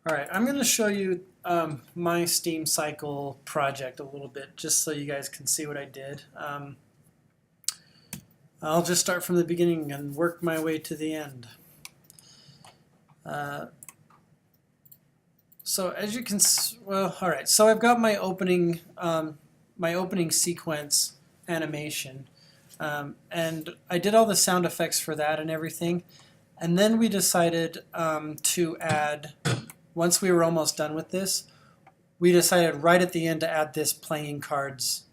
All right, I'm going to show you my Steamcycle project a little bit, just so you guys can see what I did. I'll just start from the beginning and work my way to the end. So as you can, well, all right. So I've got my opening sequence animation, and I did all the sound effects for that and everything. And then we decided to add. Once we were almost done with this, we decided right at the end to add this playing cards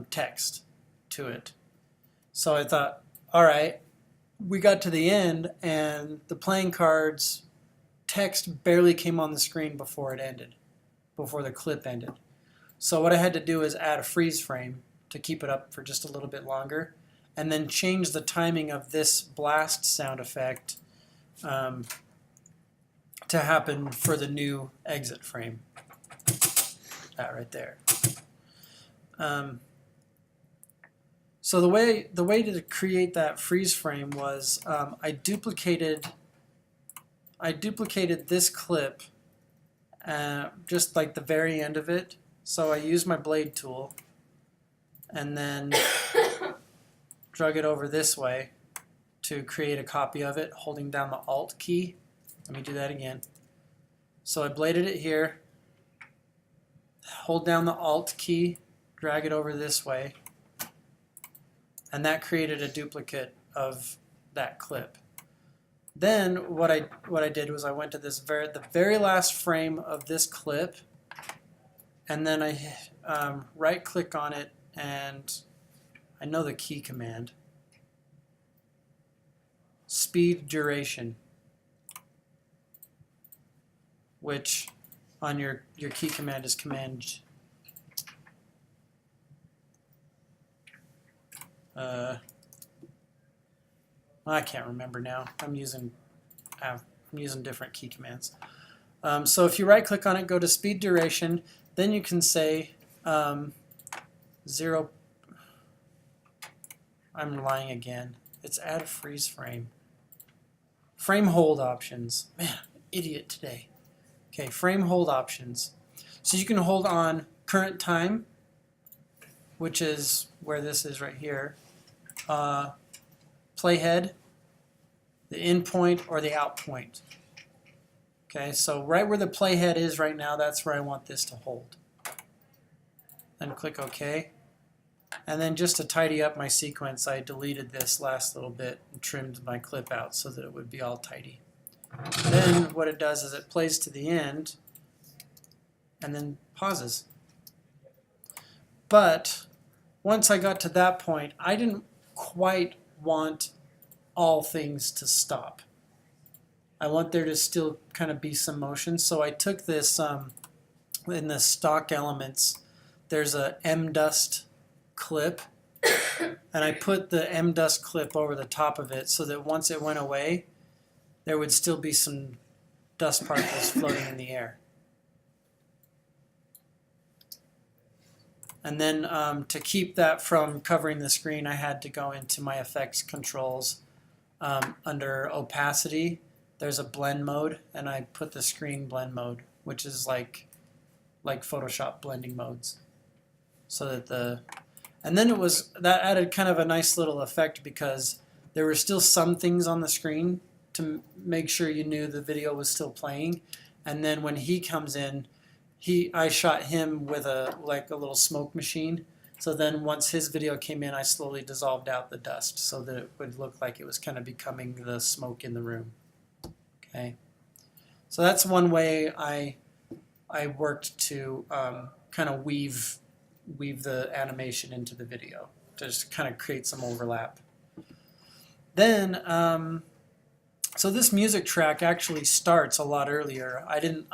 text to it. So I thought, all right, we got to the end and the playing cards text barely came on the screen before it ended, before the clip ended. So what I had to do is add a freeze frame to keep it up for just a little bit longer, and then change the timing of this blast sound effect to happen for the new exit frame. That right there. So the way to create that freeze frame was I duplicated this clip, just like the very end of it. So I used my blade tool and then drug it over this way to create a copy of it, holding down the Alt key. Let me do that again. So I bladed it here, hold down the Alt key, drag it over this way, and that created a duplicate of that clip. Then what I did was I went to the very last frame of this clip, and then I right click on it, and I know the key command. Speed duration, which on your key command is Command I can't remember now. I'm using different key commands. So if you right click on it, go to speed duration, then you can say 0. I'm lying again. It's add freeze frame. Frame hold options. Man, idiot today. Okay, frame hold options. So you can hold on current time, which is where this is right here, playhead, the in point, or the out point. Okay, so right where the playhead is right now, that's where I want this to hold. Then click OK. And then just to tidy up my sequence, I deleted this last little bit and trimmed my clip out so that it would be all tidy. Then what it does is it plays to the end and then pauses. But once I got to that point, I didn't quite want all things to stop. I want there to still kind of be some motion. So I took this, in the stock elements, there's a M-Dust clip, and I put the M-Dust clip over the top of it so that once it went away, there would still be some dust particles floating in the air. And then to keep that from covering the screen, I had to go into my effects controls. Under opacity, there's a blend mode, and I put the screen blend mode, which is like Photoshop blending modes. So that and then that added kind of a nice little effect because there were still some things on the screen to make sure you knew the video was still playing. And then when he comes in, I shot him with a little smoke machine. So then once his video came in, I slowly dissolved out the dust so that it would look like it was kind of becoming the smoke in the room. Okay, so that's one way I worked to kind of weave the animation into the video to just kind of create some overlap. Then, so this music track actually starts a lot earlier. I didn't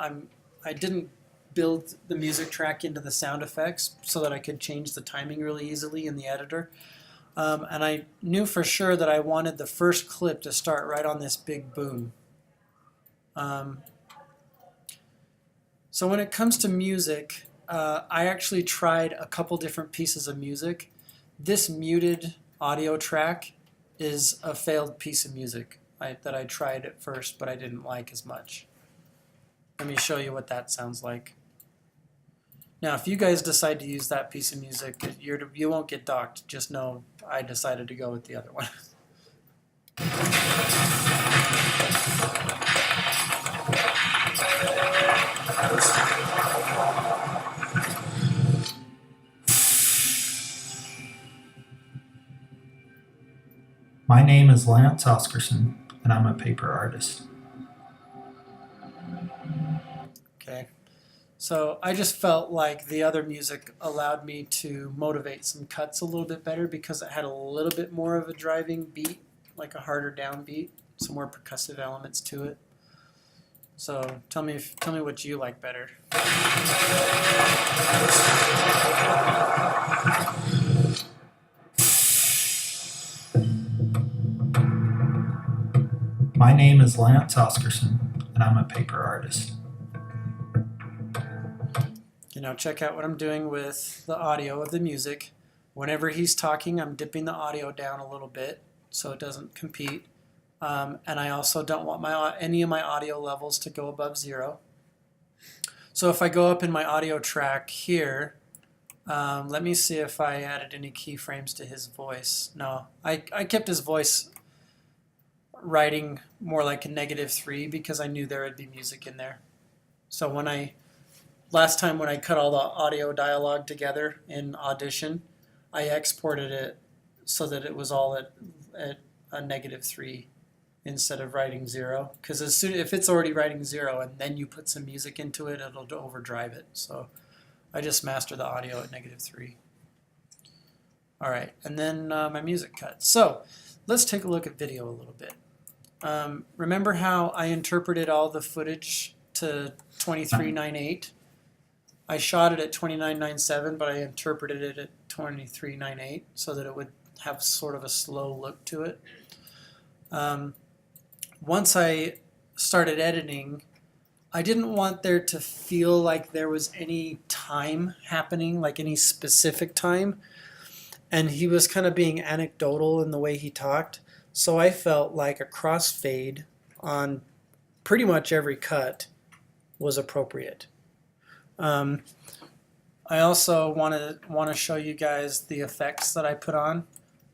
build the music track into the sound effects so that I could change the timing really easily in the editor. And I knew for sure that I wanted the first clip to start right on this big boom. So when it comes to music, I actually tried a couple different pieces of music. This muted audio track is a failed piece of music that I tried at first, but I didn't like as much. Let me show you what that sounds like. Now, if you guys decide to use that piece of music, you won't get docked. Just know I decided to go with the other one. My name is Lance Oscarson, and I'm a paper artist. Okay. So I just felt like the other music allowed me to motivate some cuts a little bit better because it had a little bit more of a driving beat, like a harder downbeat, some more percussive elements to it. So tell me what you like better. My name is Lance Oscarson, and I'm a paper artist. You know, check out what I'm doing with the audio of the music. Whenever he's talking, I'm dipping the audio down a little bit so it doesn't compete. And I also don't want any of my audio levels to go above 0. So if I go up in my audio track here, let me see if I added any keyframes to his voice. No, I kept his voice writing more like a -3 because I knew there would be music in there. So last time when I cut all the audio dialogue together in Audition, I exported it so that it was all at a -3 instead of writing 0. Because if it's already writing 0 and then you put some music into it, it'll overdrive it. So I just master the audio at -3. All right, and then my music cut. So let's take a look at video a little bit. Remember how I interpreted all the footage to 2398? I shot it at 2997, but I interpreted it at 2398 so that it would have sort of a slow look to it. Once I started editing, I didn't want there to feel like there was any time happening, like any specific time. And he was kind of being anecdotal in the way he talked. So I felt like a crossfade on pretty much every cut was appropriate. I also want to show you guys the effects that I put on.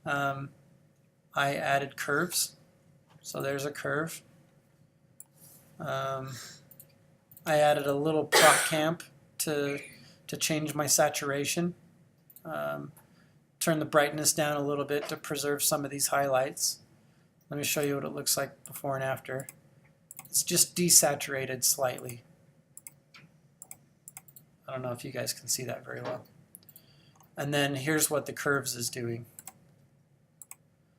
I added curves. So there's a curve. I added a little prop camp to change my saturation. Turn the brightness down a little bit to preserve some of these highlights. Let me show you what it looks like before and after. It's just desaturated slightly. I don't know if you guys can see that very well. And then here's what the curves is doing.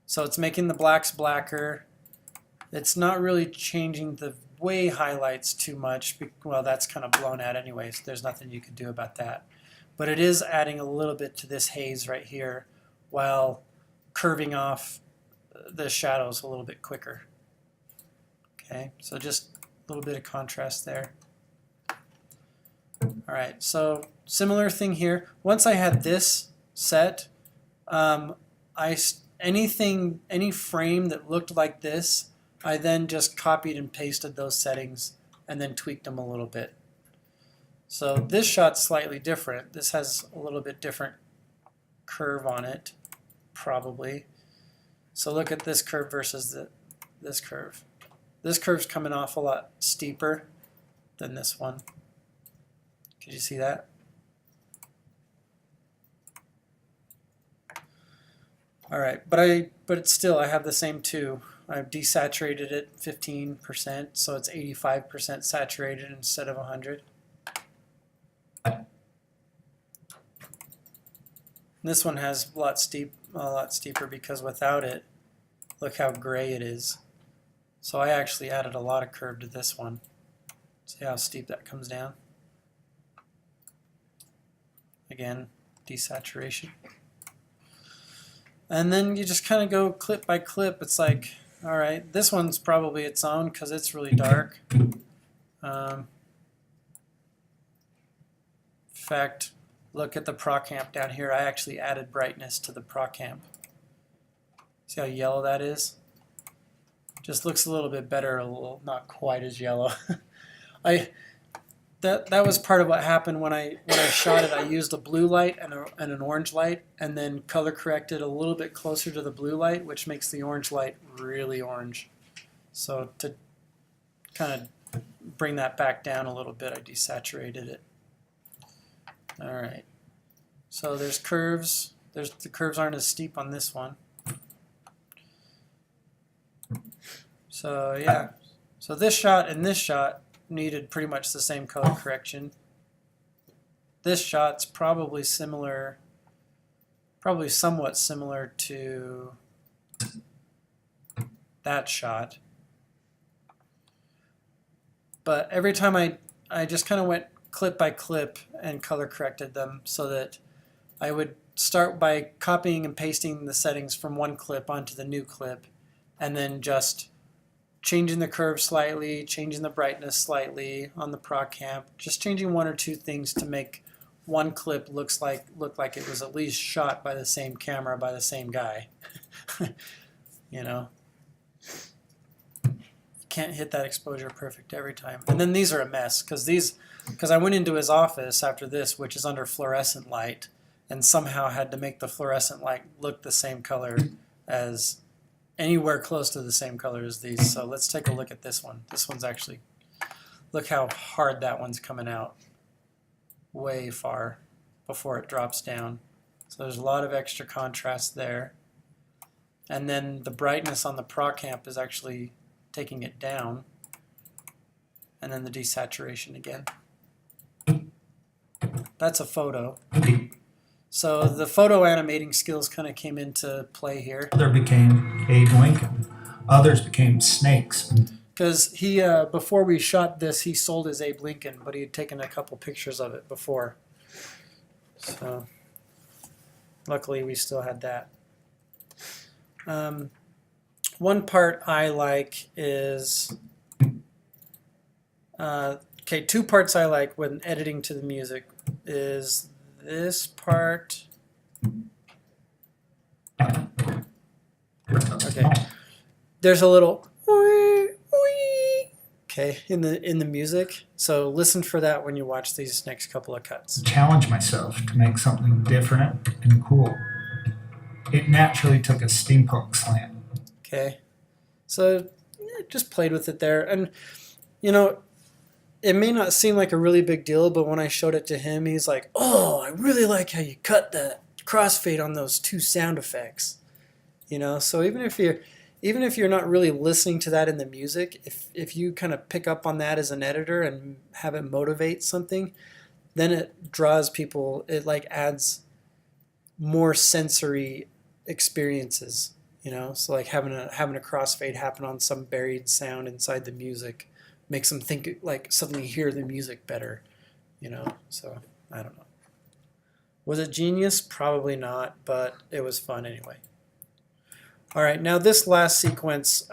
So it's making the blacks blacker. It's not really changing the way highlights too much. Well, that's kind of blown out anyway, so there's nothing you can do about that. But it is adding a little bit to this haze right here while curving off the shadows a little bit quicker. Okay, so just a little bit of contrast there. All right, so similar thing here. Once I had this set, any frame that looked like this, I then just copied and pasted those settings and then tweaked them a little bit. So this shot's slightly different. This has a little bit different curve on it, probably. So look at this curve versus this curve. This curve's coming off a lot steeper than this one. Could you see that? All right, but it's still, I have the same two. I've desaturated it 15%, so it's 85% saturated instead of 100. This one has a lot steeper because without it, look how gray it is. So I actually added a lot of curve to this one. See how steep that comes down? Again, desaturation. And then you just kind of go clip by clip. It's like, all right, this one's probably its own because it's really dark. In fact, look at the Proc Amp down here. I actually added brightness to the Proc Amp. See how yellow that is? Just looks a little bit better, not quite as yellow. that was part of what happened when I shot it. I used a blue light and an orange light, and then color corrected a little bit closer to the blue light, which makes the orange light really orange. So to kind of bring that back down a little bit, I desaturated it. All right. So there's curves. The curves aren't as steep on this one. So yeah. So this shot and this shot needed pretty much the same color correction. This shot's probably similar, probably somewhat similar to that shot. But every time I just kind of went clip by clip and color corrected them so that I would start by copying and pasting the settings from one clip onto the new clip, and then just changing the curve slightly, changing the brightness slightly on the proc amp, just changing one or two things to make one clip look like it was at least shot by the same camera by the same guy. You know, you can't hit that exposure perfect every time. And then these are a mess because I went into his office after this, which is under fluorescent light, and somehow had to make the fluorescent light look the same color as anywhere close to the same color as these. So let's take a look at this one. This one's actually, look how hard that one's coming out. Way far before it drops down. So there's a lot of extra contrast there. And then the brightness on the proc amp is actually taking it down. And then the desaturation again. That's a photo. So the photo animating skills kind of came into play here. There became Abe Lincoln. Others became snakes. Because he, before we shot this, he sold his Abe Lincoln, but he had taken a couple pictures of it before. So luckily we still had that. One part I like is, okay, two parts I like when editing to the music is this part. Okay, there's a little okay in the music, so listen for that when you watch these next couple of cuts. Challenge myself to make something different and cool. It naturally took a steampunk slant. Okay, so just played with it there, and you know, it may not seem like a really big deal, but when I showed it to him, he's like, "Oh, I really like how you cut the crossfade on those two sound effects." You know, so even if you're not really listening to that in the music, if you kind of pick up on that as an editor and have it motivate something, then it draws people. It like adds more sensory experiences. You know, so like having a crossfade happen on some buried sound inside the music makes them think, like suddenly hear the music better. You know, so I don't know. Was it genius? Probably not, but it was fun anyway. All right, now this last sequence,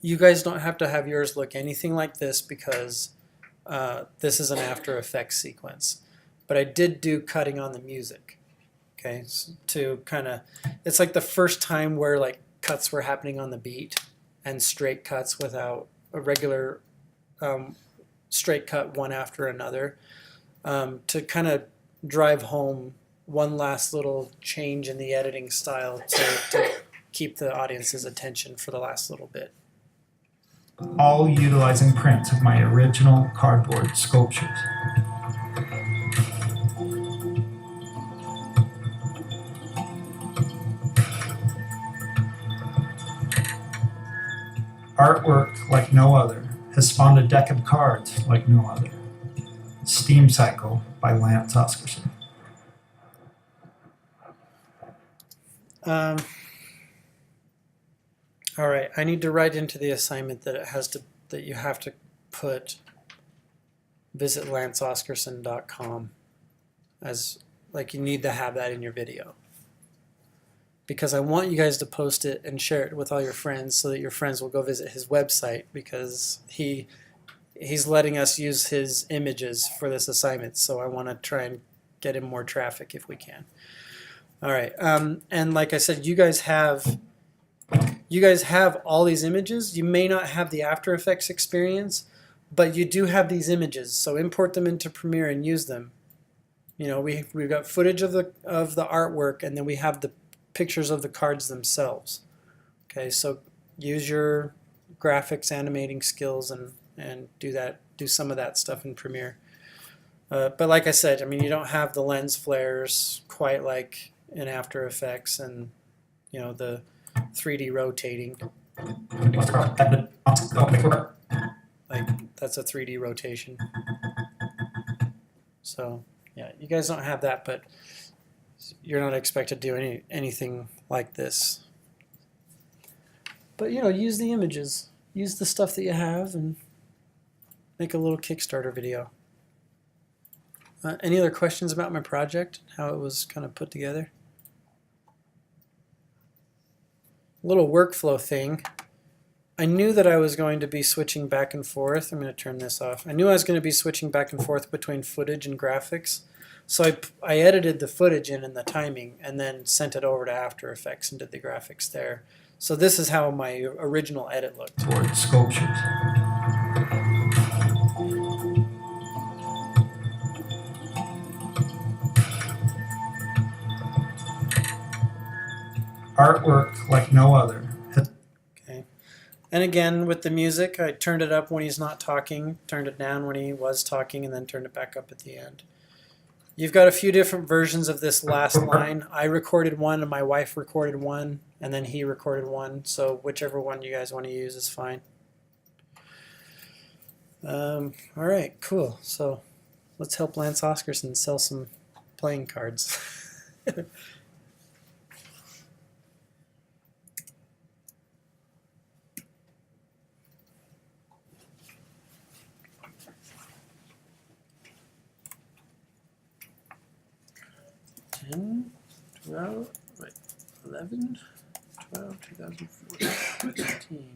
you guys don't have to have yours look anything like this because this is an After Effects sequence. But I did do cutting on the music, okay, so to kind of, it's like the first time where like cuts were happening on the beat and straight cuts without a regular straight cut one after another, to kind of drive home one last little change in the editing style to keep the audience's attention for the last little bit. All utilizing prints of my original cardboard sculptures. Artwork like no other has spawned a deck of cards like no other. Steamcycle by Lance Oscarson. All right, I need to write into the assignment that you have to put visit lanceoscarson.com as like you need to have that in your video. Because I want you guys to post it and share it with all your friends so that your friends will go visit his website, because he's letting us use his images for this assignment, so I want to try and get him more traffic if we can. All right, and like I said, you guys have all these images. You may not have the After Effects experience, but you do have these images, so import them into Premiere and use them. You know, we've got footage of the artwork, and then we have the pictures of the cards themselves. Okay, so use your graphics animating skills and do some of that stuff in Premiere. But like I said, I mean, you don't have the lens flares quite like in After Effects, and you know, the 3D rotating. Like that's a 3D rotation. So yeah, you guys don't have that, but you're not expected to do anything like this. But you know, use the images, use the stuff that you have, and make a little Kickstarter video. Any other questions about my project, how it was kind of put together? Little workflow thing. I knew that I was going to be switching back and forth. I'm going to turn this off. I knew I was going to be switching back and forth between footage and graphics. So I edited the footage in the timing and then sent it over to After Effects and did the graphics there. So this is how my original edit looked. Toward sculptures. Artwork like no other. Okay. And again, with the music, I turned it up when he's not talking, turned it down when he was talking, and then turned it back up at the end. You've got a few different versions of this last line. I recorded one, and my wife recorded one, and then he recorded one. So whichever one you guys want to use is fine. All right, cool. So let's help Lance Oscarson sell some playing cards. Ten, 12, wait, 11, 12, 2014, 15.